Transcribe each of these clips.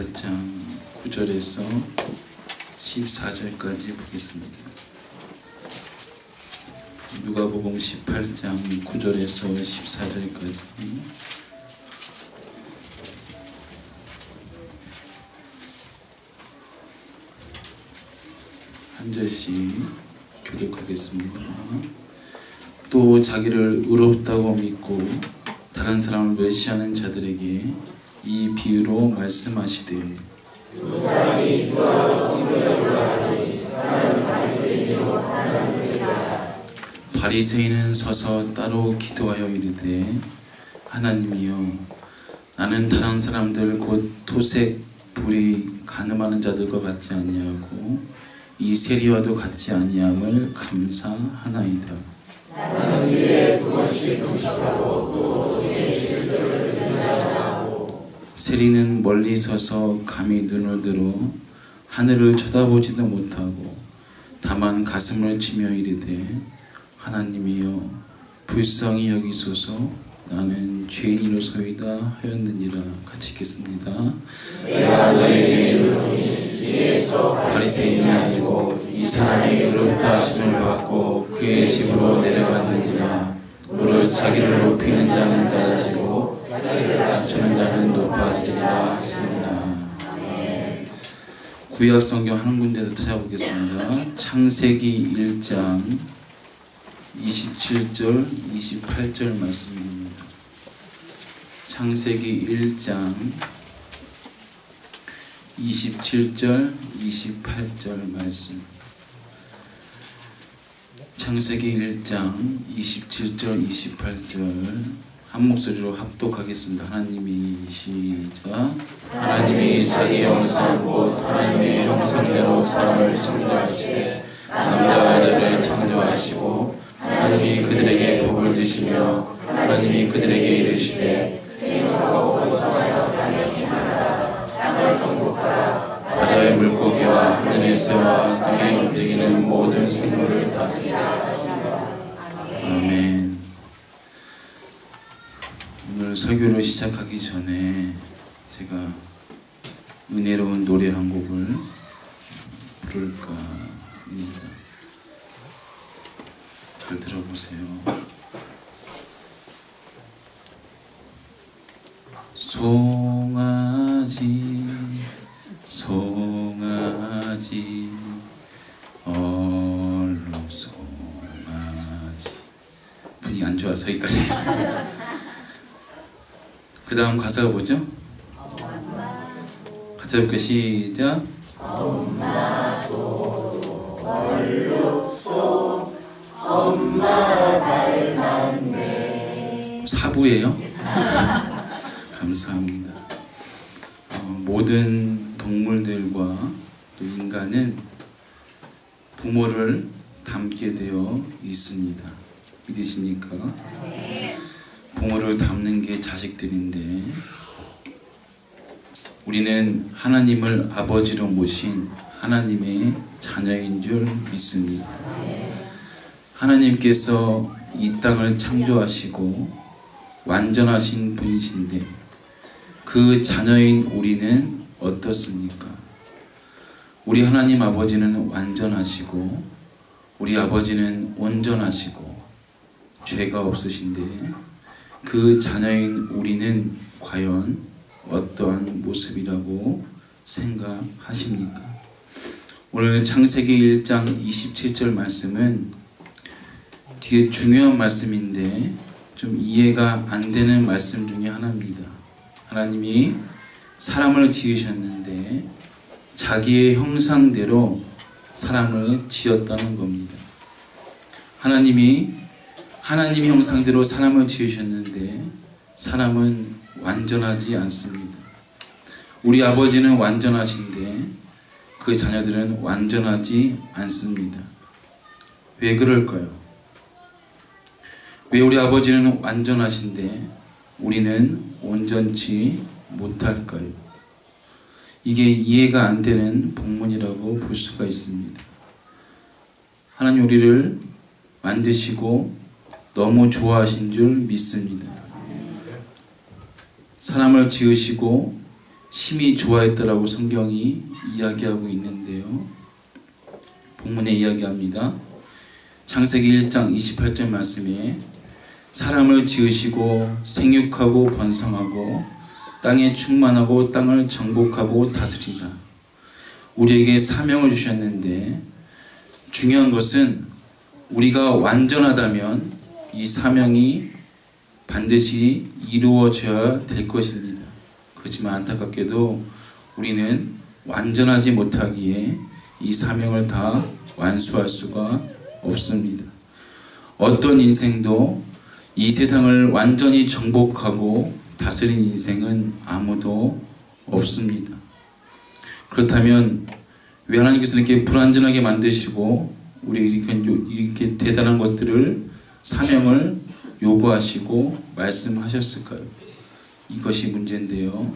18장 9절에서 14절까지 보겠습니다. 누가복음 18장 9절에서 14절까지 한 절씩 교독하겠습니다. 또 자기를 의롭다고 믿고 다른 사람을 멸시하는 자들에게 이 비유로 말씀하시되 두 사람이 기도하러 성전에 올라가니 나는 바리새인이요 하나는 세리라. 바리새인은 서서 따로 기도하여 이르되 하나님이여 나는 다른 사람들 곧 토색 불이 가늠하는 자들과 같지 아니하고 이 세리와도 같지 아니함을 감사하나이다. 나는 일에 두 번씩 금식하고 또 손에 쉴들을 드린다 하고. 세리는 멀리 서서 감히 눈을 들어 하늘을 쳐다보지도 못하고 다만 가슴을 치며 이르되 하나님이여 불쌍히 여기소서 나는 죄인이로소이다 하였느니라. 같이 읽겠습니다. 내가 너에게 이르노니 이에 저 바리새인이 아니고 이 사람이 의롭다 하심을 받고 그의 집으로 내려갔느니라. 무릇 자기를 높이는 자는 낮아지고 자기를 낮추는 자는 높아지리라 하시니라. 구약 성경 한 군데서 찾아보겠습니다. 창세기 1장 27절 28절 말씀입니다. 창세기 1장 27절 28절 말씀. 창세기 1장 27절 28절 한 목소리로 합독하겠습니다. 하나님이 시작. 하나님이 자기 형상 곧 하나님의 형상대로 사람을 창조하시되 남자와 여자를 창조하시고 하나님이 그들에게 복을 주시며 하나님이 그들에게 이르시되 생육하고 번성하여 땅에 충만하라. 땅을 정복하라. 바다의 물고기와 하늘의 새와 땅에 움직이는 모든 생물을 다스리라. 아멘. 오늘 설교를 시작하기 전에 제가 은혜로운 노래 한 곡을 부를까 합니다. 잘 들어보세요. 송아지 송아지 얼룩 송아지. 분위기 안 좋아서 여기까지 하겠습니다. 그 다음 가사가 뭐죠? 같이 해볼게요. 시작. 엄마 소 얼룩 소 엄마 닮았네. 사부예요? 감사합니다. 모든 동물들과 또 인간은 부모를 닮게 되어 있습니다. 믿으십니까? 부모를 닮는 게 자식들인데 우리는 하나님을 아버지로 모신 하나님의 자녀인 줄 믿습니다. 하나님께서 이 땅을 창조하시고 완전하신 분이신데 그 자녀인 우리는 어떻습니까? 우리 하나님 아버지는 완전하시고 우리 아버지는 온전하시고 죄가 없으신데 그 자녀인 우리는 과연 어떠한 모습이라고 생각하십니까? 오늘 창세기 1장 27절 말씀은 되게 중요한 말씀인데 좀 이해가 안 되는 말씀 중에 하나입니다. 하나님이 사람을 지으셨는데 자기의 형상대로 사람을 지었다는 겁니다. 하나님이 하나님 형상대로 사람을 지으셨는데 사람은 완전하지 않습니다. 우리 아버지는 완전하신데 그 자녀들은 완전하지 않습니다. 왜 그럴까요? 왜 우리 아버지는 완전하신데 우리는 온전치 못할까요? 이게 이해가 안 되는 본문이라고 볼 수가 있습니다. 하나님 우리를 만드시고 너무 좋아하신 줄 믿습니다. 사람을 지으시고 심히 좋아했더라고 성경이 이야기하고 있는데요. 본문에 이야기합니다. 창세기 1장 28절 말씀에 사람을 지으시고 생육하고 번성하고 땅에 충만하고 땅을 정복하고 다스리라. 우리에게 사명을 주셨는데 중요한 것은 우리가 완전하다면 이 사명이 반드시 이루어져야 될 것입니다. 그렇지만 안타깝게도 우리는 완전하지 못하기에 이 사명을 다 완수할 수가 없습니다. 어떤 인생도 이 세상을 완전히 정복하고 다스린 인생은 아무도 없습니다. 그렇다면 왜 하나님께서 이렇게 불완전하게 만드시고 우리 이렇게 대단한 것들을 사명을 요구하시고 말씀하셨을까요? 이것이 문제인데요.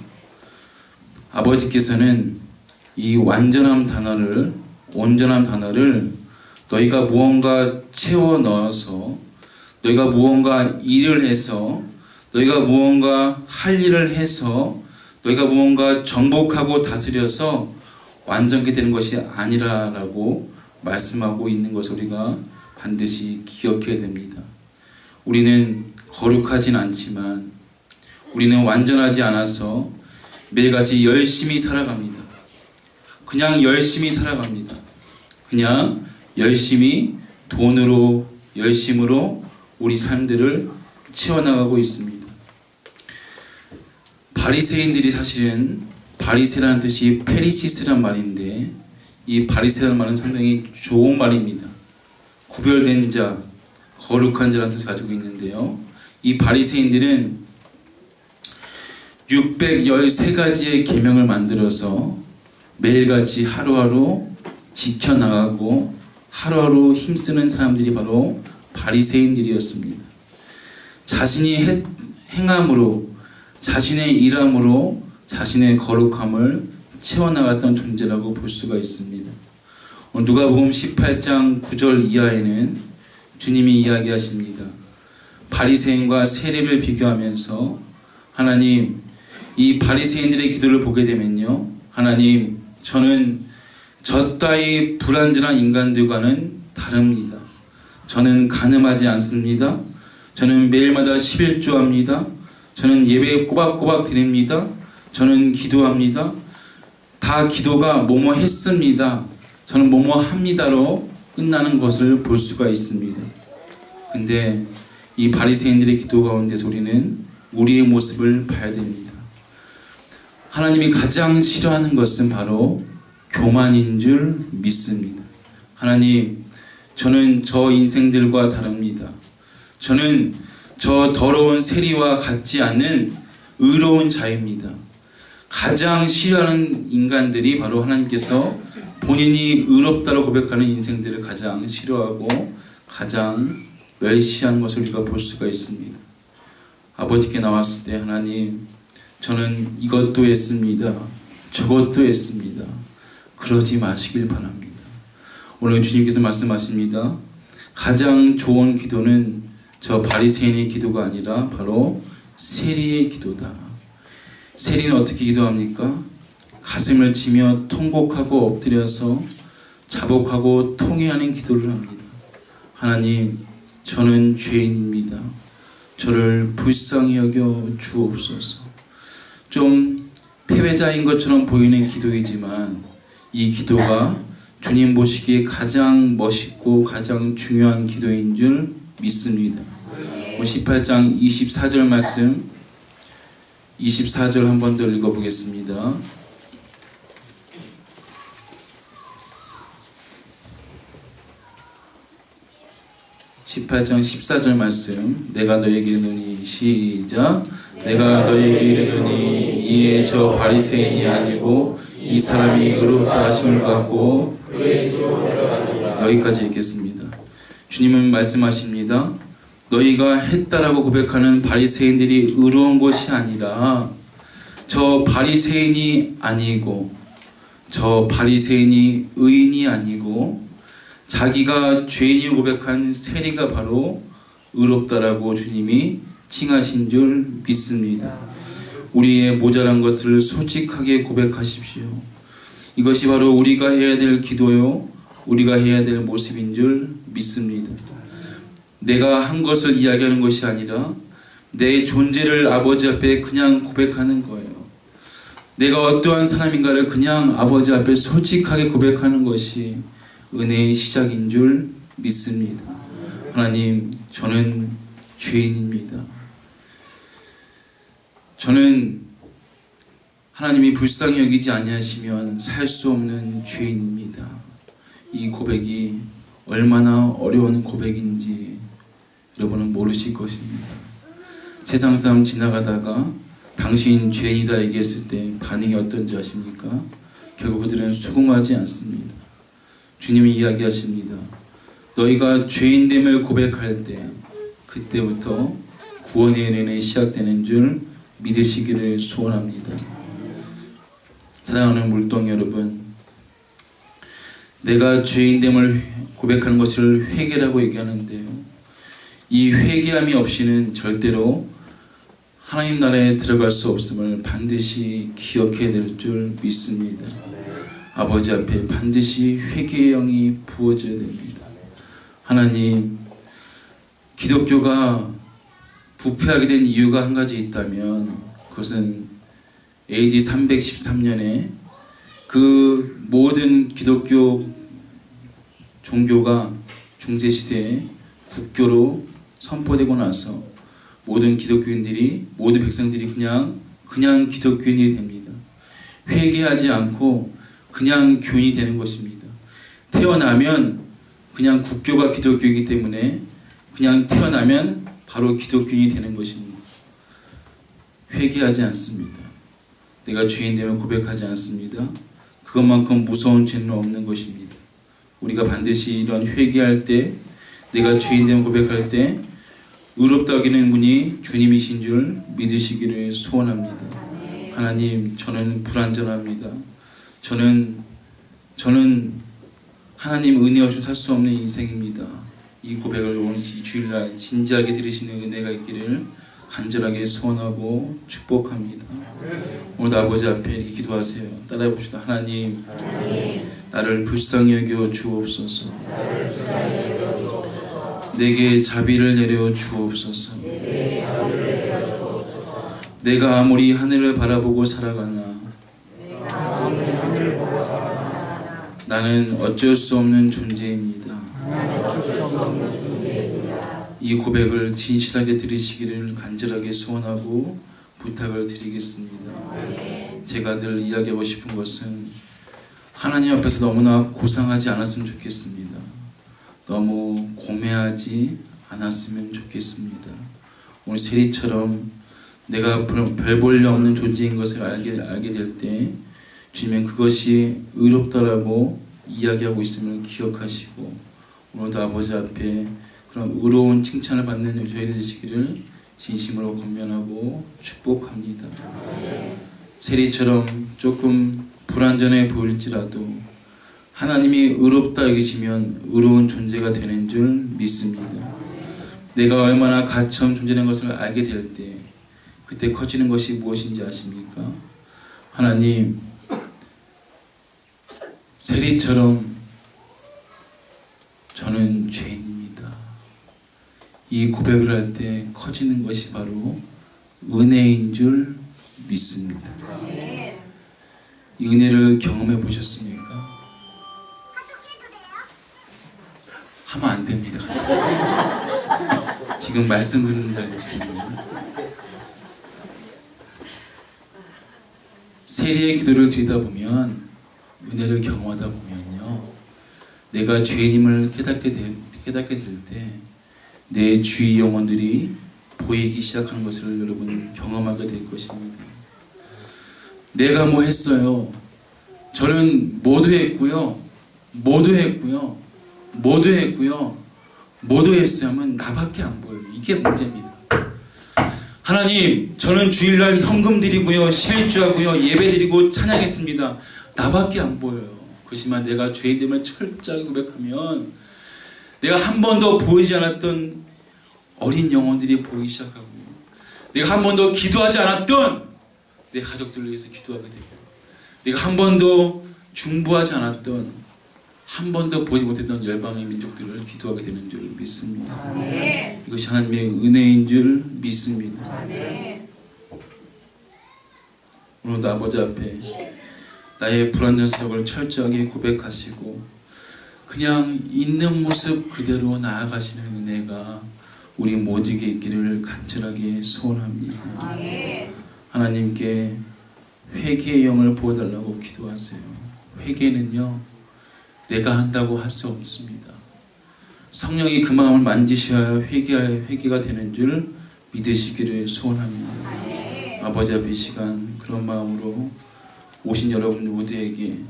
아버지께서는 이 완전함 단어를, 온전함 단어를 너희가 무언가 채워 넣어서, 너희가 무언가 일을 해서, 너희가 무언가 할 일을 해서, 너희가 무언가 정복하고 다스려서 완전하게 되는 것이 아니라라고 말씀하고 있는 것을 우리가 반드시 기억해야 됩니다. 우리는 거룩하진 않지만 우리는 완전하지 않아서 매일같이 열심히 살아갑니다. 그냥 열심히 살아갑니다. 그냥 열심히 돈으로, 열심으로 우리 삶들을 채워나가고 있습니다. 바리새인들이 사실은 바리새라는 뜻이 페리시스란 말인데 이 바리새라는 말은 상당히 좋은 말입니다. 구별된 자, 거룩한 자라는 뜻을 가지고 있는데요. 이 바리새인들은 613가지의 계명을 만들어서 매일같이 하루하루 지켜나가고 하루하루 힘쓰는 사람들이 바로 바리새인들이었습니다. 자신이 행함으로, 자신의 일함으로 자신의 거룩함을 채워나갔던 존재라고 볼 수가 있습니다. 누가복음 18장 9절 이하에는 주님이 이야기하십니다. 바리새인과 세리를 비교하면서 하나님, 이 바리새인들의 기도를 보게 되면요, 하나님, 저는 저 따위 불완전한 인간들과는 다릅니다. 저는 간음하지 않습니다. 저는 매일마다 11조합니다. 저는 예배 꼬박꼬박 드립니다. 저는 기도합니다. 다 기도가 뭐뭐 했습니다. 저는 뭐뭐 합니다로 끝나는 것을 볼 수가 있습니다. 근데 이 바리새인들의 기도 가운데서 우리는 우리의 모습을 봐야 됩니다. 하나님이 가장 싫어하는 것은 바로 교만인 줄 믿습니다. 하나님, 저는 저 인생들과 다릅니다. 저는 저 더러운 세리와 같지 않는 의로운 자입니다. 가장 싫어하는 인간들이 바로 하나님께서 본인이 의롭다고 고백하는 인생들을 가장 싫어하고 가장 멸시하는 것을 우리가 볼 수가 있습니다. 아버지께 나왔을 때 하나님, 저는 이것도 했습니다. 저것도 했습니다. 그러지 마시길 바랍니다. 오늘 주님께서 말씀하십니다. 가장 좋은 기도는 저 바리새인의 기도가 아니라 바로 세리의 기도다. 세리는 어떻게 기도합니까? 가슴을 치며 통곡하고 엎드려서 자복하고 통회하는 기도를 합니다. 하나님, 저는 죄인입니다. 저를 불쌍히 여겨 주옵소서. 좀 패배자인 것처럼 보이는 기도이지만 이 기도가 주님 보시기에 가장 멋있고 가장 중요한 기도인 줄 믿습니다. 18장 24절 말씀, 24절 한 번 더 읽어보겠습니다. (18장 14절) 말씀, 내가 너에게 이르노니, 시작, 내가 너에게 이르노니 이에 저 바리새인이 아니고 이 사람이 의롭다 하심을 받고 여기까지 읽겠습니다. 주님은 말씀하십니다. 너희가 했다라고 고백하는 바리새인들이 의로운 것이 아니라 저 바리새인이 아니고, 저 바리새인이 의인이 아니고 자기가 죄인이 고백한 세리가 바로 의롭다라고 주님이 칭하신 줄 믿습니다. 우리의 모자란 것을 솔직하게 고백하십시오. 이것이 바로 우리가 해야 될 기도요, 우리가 해야 될 모습인 줄 믿습니다. 내가 한 것을 이야기하는 것이 아니라 내 존재를 아버지 앞에 그냥 고백하는 거예요. 내가 어떠한 사람인가를 그냥 아버지 앞에 솔직하게 고백하는 것이 은혜의 시작인 줄 믿습니다. 하나님, 저는 죄인입니다. 저는 하나님이 불쌍히 여기지 아니하시면 살 수 없는 죄인입니다. 이 고백이 얼마나 어려운 고백인지 여러분은 모르실 것입니다. 세상 사람 지나가다가 당신 죄인이다 얘기했을 때 반응이 어떤지 아십니까? 결국 그들은 수긍하지 않습니다. 주님이 이야기하십니다. 너희가 죄인됨을 고백할 때 그때부터 구원의 은혜는 시작되는 줄 믿으시기를 소원합니다. 사랑하는 물동 여러분, 내가 죄인됨을 고백하는 것을 회개라고 얘기하는데요, 이 회개함이 없이는 절대로 하나님 나라에 들어갈 수 없음을 반드시 기억해야 될 줄 믿습니다. 아버지 앞에 반드시 회개의 영이 부어져야 됩니다. 하나님, 기독교가 부패하게 된 이유가 한 가지 있다면 그것은 AD 313년에 그 모든 기독교 종교가 중세시대에 국교로 선포되고 나서 모든 기독교인들이, 모든 백성들이 그냥 기독교인이 됩니다. 회개하지 않고 그냥 교인이 되는 것입니다. 태어나면 그냥 국교가 기독교이기 때문에 그냥 태어나면 바로 기독교인이 되는 것입니다. 회개하지 않습니다. 내가 죄인됨을 고백하지 않습니다. 그것만큼 무서운 죄는 없는 것입니다. 우리가 반드시 이런 회개할 때, 내가 죄인됨을 고백할 때 의롭다 여기는 분이 주님이신 줄 믿으시기를 소원합니다. 하나님, 저는 불완전합니다. 저는 하나님 은혜 없이 살 수 없는 인생입니다. 이 고백을 오늘 주일날 진지하게 들으시는 은혜가 있기를 간절하게 소원하고 축복합니다. 오늘도 아버지 앞에 이렇게 기도하세요. 따라해 봅시다. 하나님, 나를 불쌍히 여겨 주옵소서. 내게 자비를 내려 주옵소서. 내가 아무리 하늘을 바라보고 살아가나 나는 어쩔 수 없는 존재입니다. 이 고백을 진실하게 들으시기를 간절하게 소원하고 부탁을 드리겠습니다. 제가 늘 이야기하고 싶은 것은 하나님 앞에서 너무나 고상하지 않았으면 좋겠습니다. 너무 고매하지 않았으면 좋겠습니다. 오늘 세리처럼 내가 별 볼 일 없는 존재인 것을 알게 될 때 주님은 그것이 의롭다라고 이야기하고 있음을 기억하시고 오늘도 아버지 앞에 그런 의로운 칭찬을 받는 저희들 되시기를 진심으로 권면하고 축복합니다. 세리처럼 조금 불완전해 보일지라도 하나님이 의롭다 여기시면 의로운 존재가 되는 줄 믿습니다. 내가 얼마나 가처음 존재하는 것을 알게 될 때 그때 커지는 것이 무엇인지 아십니까? 하나님, 세리처럼 저는 죄인입니다. 이 고백을 할 때 커지는 것이 바로 은혜인 줄 믿습니다. 이 은혜를 경험해 보셨습니까? 하면 안 됩니다. 지금 말씀 듣는 자들 때문에 세리의 기도를 드리다 보면, 은혜를 경험하다 보면요, 내가 죄인임을 깨닫게 될 때 내 주위 영혼들이 보이기 시작하는 것을 여러분 경험하게 될 것입니다. 내가 뭐 했어요? 저는 모두 했고요. 모두 했어요 하면 나밖에 안 보여요. 이게 문제입니다. 하나님, 저는 주일날 헌금 드리고요, 실주하고요, 예배 드리고 찬양했습니다. 나밖에 안 보여요. 그렇지만 내가 죄인됨을 철저하게 고백하면 내가 한 번도 보이지 않았던 어린 영혼들이 보이기 시작하고요, 내가 한 번도 기도하지 않았던 내 가족들을 위해서 기도하게 되고, 내가 한 번도 중보하지 않았던, 한 번도 보지 못했던 열방의 민족들을 기도하게 되는 줄 믿습니다. 이것이 하나님의 은혜인 줄 믿습니다. 오늘도 아버지 앞에 나의 불완전성을 철저하게 고백하시고 그냥 있는 모습 그대로 나아가시는 은혜가 우리 모두에게 있기를 간절하게 소원합니다. 하나님께 회개의 영을 부어달라고 기도하세요. 회개는요, 내가 한다고 할 수 없습니다. 성령이 그 마음을 만지셔야 회개가 되는 줄 믿으시기를 소원합니다. 아버지 앞에 이 시간 그런 마음으로 오신 여러분 모두에게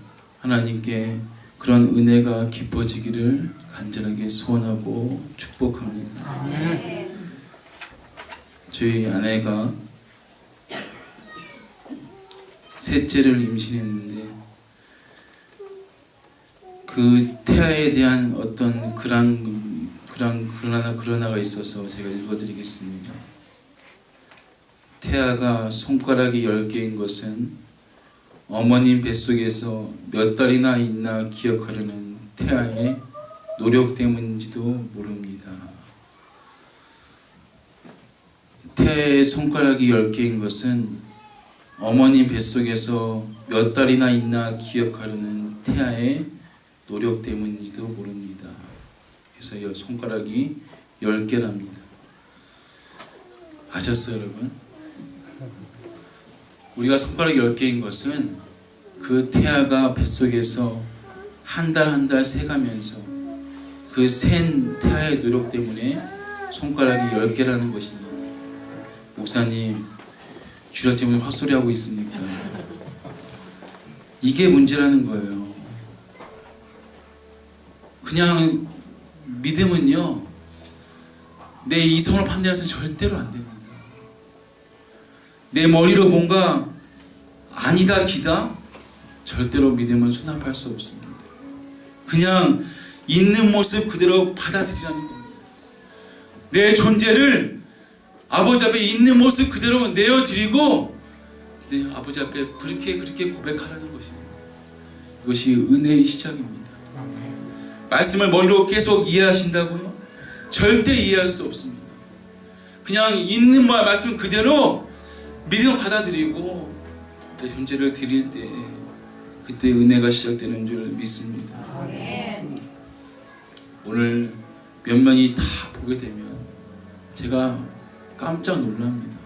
하나님께 그런 은혜가 깊어지기를 간절하게 소원하고 축복합니다. 저희 아내가 셋째를 임신했는데 그 태아에 대한 어떤 그러나가 있어서 제가 읽어드리겠습니다. 태아가 손가락이 10개인 것은 어머님 뱃속에서 몇 달이나 있나 기억하려는 태아의 노력 때문인지도 모릅니다. 태아의 손가락이 10개인 것은 어머님 뱃속에서 몇 달이나 있나 기억하려는 태아의 노력 때문인지도 모릅니다. 그래서 손가락이 10개랍니다. 아셨어요, 여러분? 우리가 손가락이 10개인 것은 그 태아가 뱃속에서 한 달 한 달 세가면서 그 센 태아의 노력 때문에 손가락이 10개라는 것입니다. 목사님, 주라짐을 헛소리하고 있습니까? 이게 문제라는 거예요. 그냥 믿음은요, 내 이성을 판단해서는 절대로 안 됩니다. 내 머리로 뭔가 아니다 기다 절대로 믿음은 수납할 수 없습니다. 그냥 있는 모습 그대로 받아들이라는 겁니다. 내 존재를 아버지 앞에 있는 모습 그대로 내어드리고 내 아버지 앞에 그렇게 고백하라는 것입니다. 이것이 은혜의 시작입니다. 말씀을 머리로 계속 이해하신다고요? 절대 이해할 수 없습니다. 그냥 있는 말씀 그대로 믿음을 받아들이고 내 존재를 드릴 때 그때 은혜가 시작되는 줄 믿습니다. 오늘 몇 명이 다 보게 되면 제가 깜짝 놀랍니다.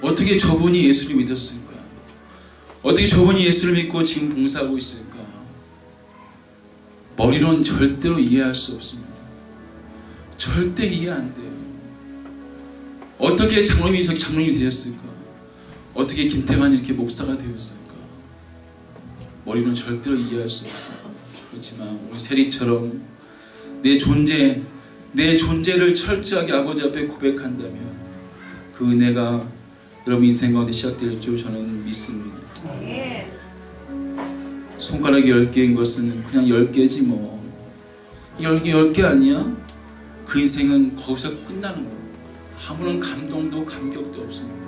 어떻게 저분이 예수를 믿었을까? 어떻게 저분이 예수를 믿고 지금 봉사하고 있을까? 머리로는 절대로 이해할 수 없습니다. 절대 이해 안 돼요. 어떻게 장로님이 저기 장로님이 되었을까? 어떻게 김태환이 이렇게 목사가 되었을까? 머리로는 절대로 이해할 수 없습니다. 그렇지만 우리 세리처럼 내 존재를 철저하게 아버지 앞에 고백한다면 그 은혜가 여러분 인생 가운데 시작될 줄 저는 믿습니다. 손가락이 10개인 것은 그냥 10개지 뭐. 10개 아니야? 그 인생은 거기서 끝나는 거예요. 아무런 감동도 감격도 없습니다.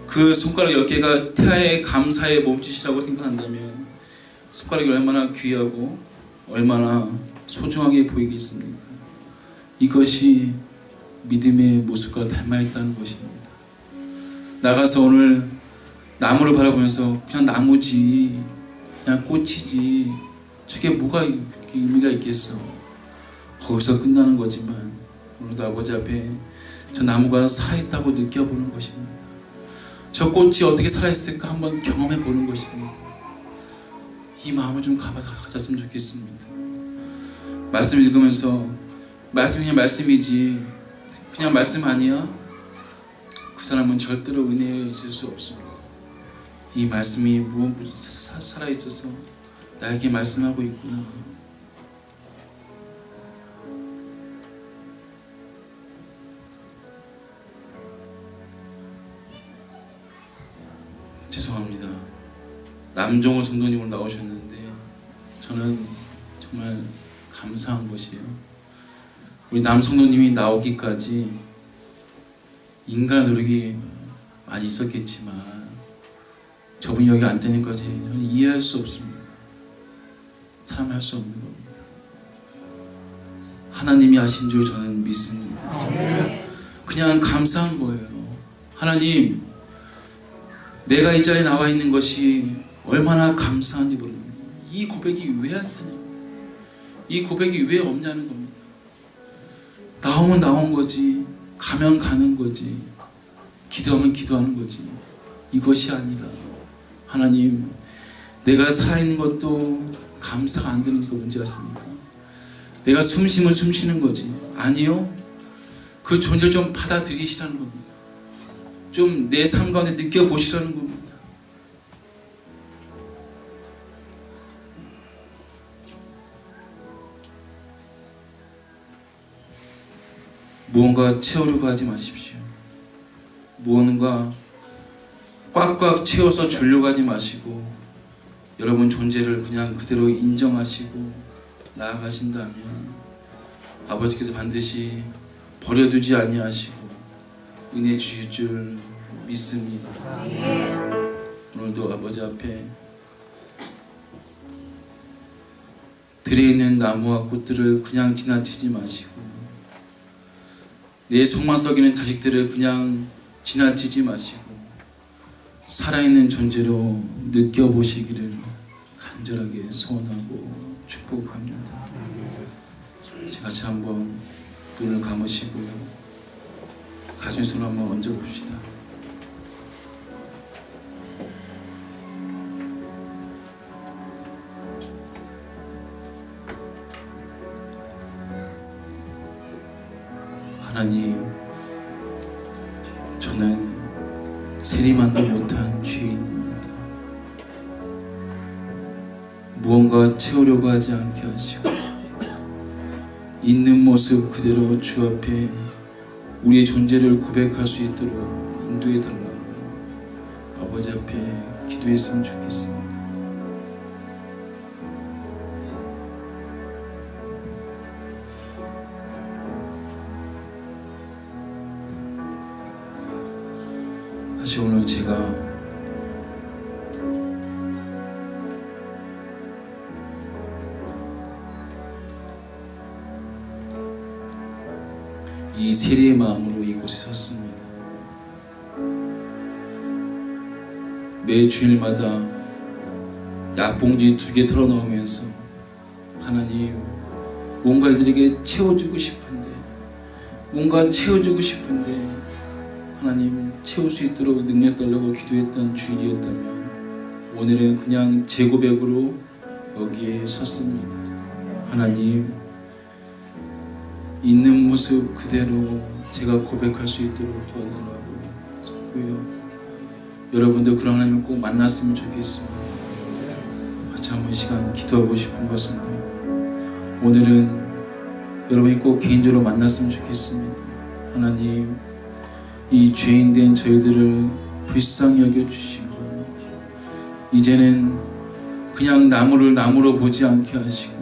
그 손가락 10개가 태아의 감사의 몸짓이라고 생각한다면 손가락이 얼마나 귀하고 얼마나 소중하게 보이겠습니까? 이것이 믿음의 모습과 닮아있다는 것입니다. 나가서 오늘 나무를 바라보면서 그냥 나무지, 그냥 꽃이지, 저게 뭐가 의미가 있겠어? 거기서 끝나는 거지만 오늘도 아버지 앞에 저 나무가 살아있다고 느껴보는 것입니다. 저 꽃이 어떻게 살아있을까 한번 경험해 보는 것입니다. 이 마음을 좀 가졌으면 좋겠습니다. 말씀 읽으면서 말씀이 그냥 말씀이지 그냥 말씀 아니야? 그 사람은 절대로 은혜에 있을 수 없습니다. 이 말씀이 살아있어서 나에게 말씀하고 있구나. 죄송합니다. 남종호 성도님 오늘 나오셨는데 저는 정말 감사한 것이에요. 우리 남 성도님이 나오기까지 인간의 노력이 많이 있었겠지만 저분이 여기 앉으니까지 저는 이해할 수 없습니다. 사람할 수 없는 겁니다. 하나님이 하신 줄 저는 믿습니다. 그냥 감사한 거예요. 하나님, 내가 이 자리에 나와 있는 것이 얼마나 감사한지 모릅니다. 이 고백이 왜 안 되냐, 이 고백이 왜 없냐는 겁니다. 나오면 나온 거지, 가면 가는 거지, 기도하면 기도하는 거지. 이것이 아니라 하나님, 내가 살아있는 것도 감사가 안 되는 게 뭔지 아십니까? 내가 숨 쉬면 숨 쉬는 거지. 아니요, 그 존재를 좀 받아들이시라는 겁니다. 좀 내 삶 가운데 느껴보시라는 겁니다. 무언가 채우려고 하지 마십시오. 무언가 꽉꽉 채워서 주려고 하지 마시고 여러분 존재를 그냥 그대로 인정하시고 나아가신다면 아버지께서 반드시 버려두지 아니하시고 은혜 주실 줄 믿습니다. 오늘도 아버지 앞에 들에 있는 나무와 꽃들을 그냥 지나치지 마시고 내 속만 썩이는 자식들을 그냥 지나치지 마시고 살아있는 존재로 느껴보시기를 간절하게 소원하고 축복합니다. 같이 한번 눈을 감으시고요, 가슴에 손을 한번 얹어봅시다. 하나님, 저는 세리만도 못한 죄인입니다. 무언가 채우려고 하지 않게 하시고 있는 모습 그대로 주 앞에 우리의 존재를 고백할 수 있도록 인도해 달라고 아버지 앞에 기도했으면 좋겠습니다. 사실 오늘 제가 이 세리의 마음으로 이곳에 섰습니다. 매 주일마다 약봉지 2개 털어넣으면서 하나님, 뭔가 이들에게 채워주고 싶은데 하나님 채울 수 있도록 능력 달라고 기도했던 주일이었다면 오늘은 그냥 제 고백으로 여기에 섰습니다. 하나님, 있는 모습 그대로 제가 고백할 수 있도록 도와달라고 섰고요. 여러분들 그런 하나님을 꼭 만났으면 좋겠습니다. 같이 한번 시간 기도하고 싶은 것은 오늘은 여러분이 꼭 개인적으로 만났으면 좋겠습니다. 하나님, 이 죄인된 저희들을 불쌍히 여겨주시고 이제는 그냥 나무를 나무로 보지 않게 하시고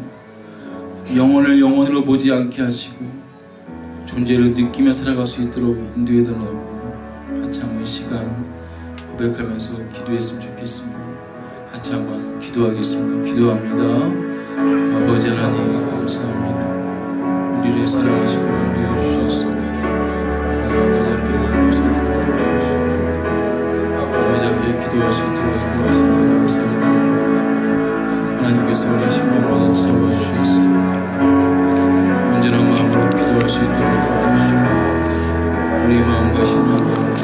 영혼을 영혼으로 보지 않게 하시고 존재를 느끼며 살아갈 수 있도록 인도해달라고 같이 한번 시간 고백하면서 기도했으면 좋겠습니다. 같이 한번 기도하겠습니다. 기도합니다. 아버지 하나님, 감사합니다. 우리를 사랑하시고 인도해 주셨습니다. 아버지 앞에 기도할 수 있도록 인도하시니 감사합니다. 하나님께서 우리 심령마다 잡아주셨습니다. 언제나 마음으로 기도할 수 있도록 도와주시고 우리 마음과 심령과